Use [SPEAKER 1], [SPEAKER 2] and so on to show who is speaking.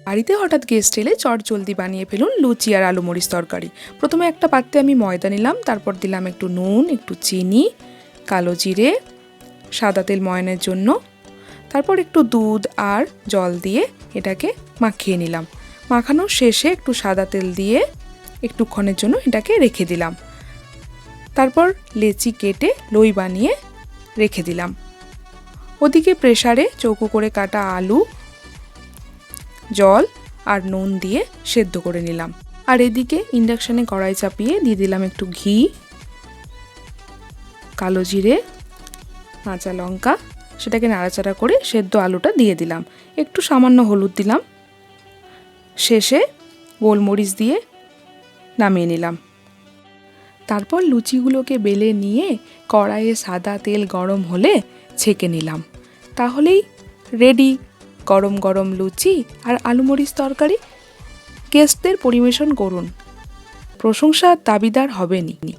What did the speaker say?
[SPEAKER 1] বাড়িতে হঠাৎ গেস্ট এলে চটজলদি বানিয়ে ফেলুন লুচি আর আলু মরিচ তরকারি। প্রথমে একটা পাত্রে আমি ময়দা নিলাম, তারপর দিলাম একটু নুন, একটু চিনি, কালো জিরে, সাদা তেল ময়ানের জন্য, তারপর একটু দুধ আর জল দিয়ে এটাকে মাখিয়ে নিলাম। মাখানোর শেষে একটু সাদা তেল দিয়ে একটুক্ষণের জন্য এটাকে রেখে দিলাম। তারপর লেচি কেটে লই বানিয়ে রেখে দিলাম। ওদিকে প্রেসারে চৌকো করে কাটা আলু, জল আর নুন দিয়ে সেদ্ধ করে নিলাম। আর এদিকে ইন্ডাকশানে কড়াই চাপিয়ে দিয়ে দিলাম একটু ঘি, কালো জিরে, কাঁচা লঙ্কা, সেটাকে নাড়াচাড়া করে সেদ্ধ আলুটা দিয়ে দিলাম। একটু সামান্য হলুদ দিলাম, শেষে গোলমরিচ দিয়ে নামিয়ে নিলাম। তারপর লুচিগুলোকে বেলে নিয়ে কড়াইয়ে সাদা তেল গরম হলে ছেঁকে নিলাম। তাহলেই রেডি গরম গরম লুচি আর আলু মরিচ তরকারি। গেস্টদের পরিবেশন করুন, প্রশংসার দাবিদার হবেনই।